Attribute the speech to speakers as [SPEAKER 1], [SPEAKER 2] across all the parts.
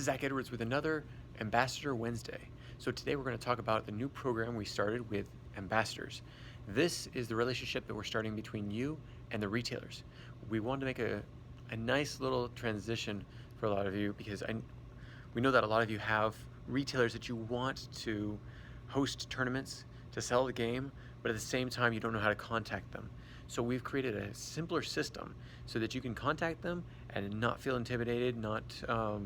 [SPEAKER 1] is Zach Edwards with another Ambassador Wednesday. So today we're going to talk about the new program we started with ambassadors. This is the relationship that we're starting between you and the retailers. We wanted to make a nice little transition for a lot of you because we know that a lot of you have retailers that you want to host tournaments to sell the game, but at the same time you don't know how to contact them. So we've created a simpler system so that you can contact them and not feel intimidated, not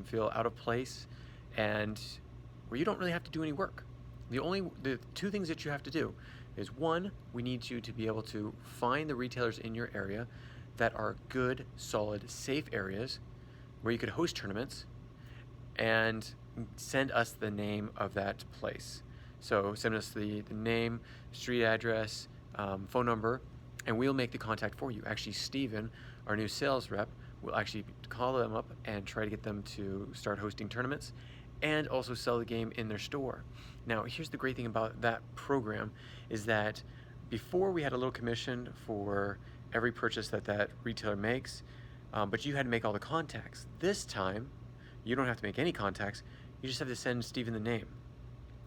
[SPEAKER 1] feel out of place, and where you don't really have to do any work. The two things that you have to do is, one, we need you to be able to find the retailers in your area that are good, solid, safe areas where you could host tournaments, and send us the name of that place. So send us the name, street address, phone number, and we'll make the contact for you. Actually, Steven, our new sales rep, will actually call them up and try to get them to start hosting tournaments and also sell the game in their store. Now, here's the great thing about that program is that before we had a little commission for every purchase that retailer makes, but you had to make all the contacts. This time, you don't have to make any contacts. You just have to send Steven the name.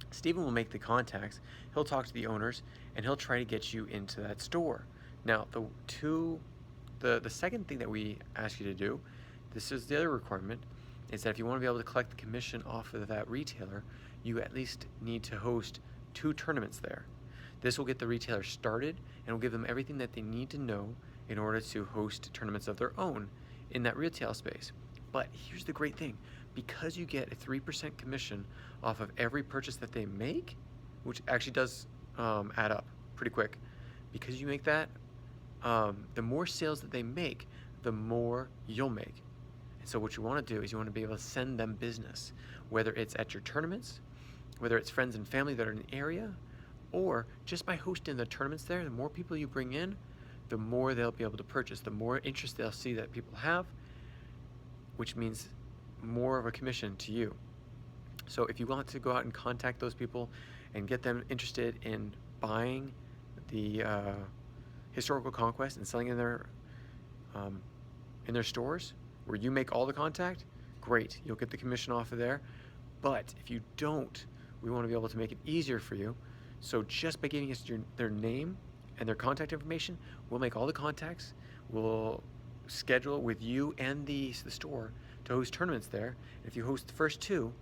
[SPEAKER 1] Steven will make the contacts, he'll talk to the owners, and he'll try to get you into that store. Now, the second thing that we ask you to do, this is the other requirement, is that if you want to be able to collect the commission off of that retailer, you at least need to host 2 tournaments there. This will get the retailer started and will give them everything that they need to know in order to host tournaments of their own in that retail space. But here's the great thing, because you get a 3% commission off of every purchase that they make, which actually does add up pretty quick, because you make that, the more sales that they make, the more you'll make. And so what you want to do is you want to be able to send them business, whether it's at your tournaments, whether it's friends and family that are in the area, or just by hosting the tournaments there, the more people you bring in, the more they'll be able to purchase, the more interest they'll see that people have, which means more of a commission to you. So if you want to go out and contact those people and get them interested in buying the historical Conquest and selling in their stores where you make all the contact, great, you'll get the commission off of there. But if you don't, we want to be able to make it easier for you. So just by giving us their name and their contact information, we'll make all the contacts, we'll schedule with you and the store to host tournaments there. If you host the first 2,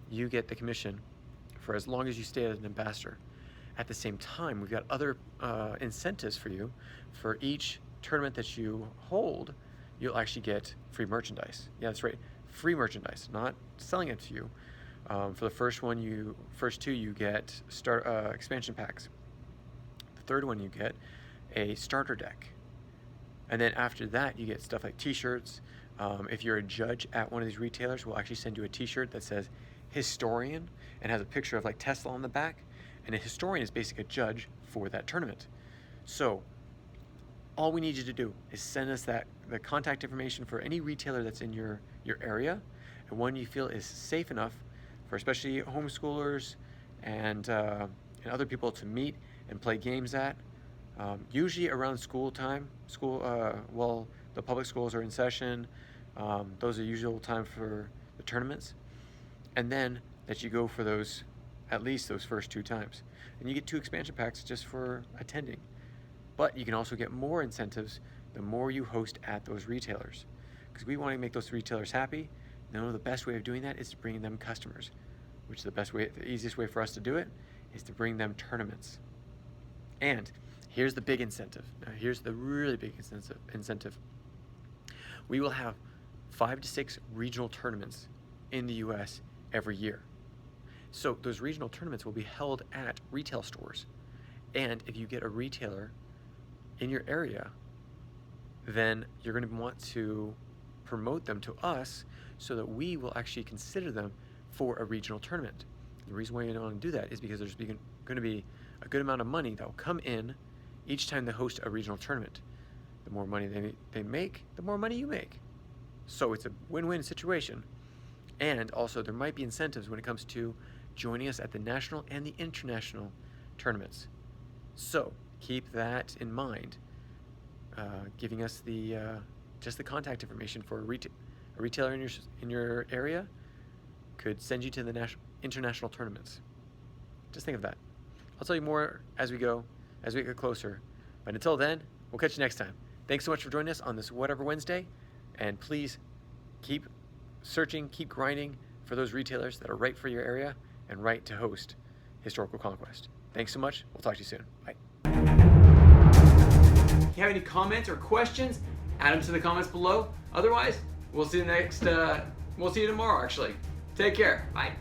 [SPEAKER 1] you get the commission for as long as you stay as an ambassador. At the same time, we've got other incentives for you. For each tournament that you hold, you'll actually get free merchandise. Yeah, that's right, free merchandise, not selling it to you. For the first 2, you get expansion packs. The third one, you get a starter deck. And then after that, you get stuff like t-shirts. If you're a judge at one of these retailers, we'll actually send you a t-shirt that says historian and has a picture of like Tesla on the back. And a historian is basically a judge for that tournament. So all we need you to do is send us the contact information for any retailer that's in your area, and one you feel is safe enough for especially homeschoolers and other people to meet and play games at. Usually around school time, while the public schools are in session, those are usual time for the tournaments. And then that you go for at least those first 2 times. And you get 2 expansion packs just for attending. But you can also get more incentives the more you host at those retailers. Because we want to make those retailers happy. And the best way of doing that is to bring them customers, which the easiest way for us to do it is to bring them tournaments. And here's the big incentive. Now here's the really big incentive. We will have 5 to 6 regional tournaments in the US every year. So those regional tournaments will be held at retail stores. And if you get a retailer in your area, then you're going to want to promote them to us so that we will actually consider them for a regional tournament. The reason why you want to do that is because there's going to be a good amount of money that will come in each time they host a regional tournament. The more money they make, the more money you make. So it's a win-win situation. And also there might be incentives when it comes to joining us at the national and the international tournaments. So keep that in mind. Giving us just the contact information for a retailer in your area could send you to the international tournaments. Just think of that. I'll tell you more as we go, as we get closer. But until then, we'll catch you next time. Thanks so much for joining us on this Whatever Wednesday. And please keep searching, keep grinding for those retailers that are right for your area and right to host Historical Conquest. Thanks so much. We'll talk to you soon. Bye. If you have any comments or questions, add them to the comments below. Otherwise, we'll see you tomorrow, actually. Take care. Bye.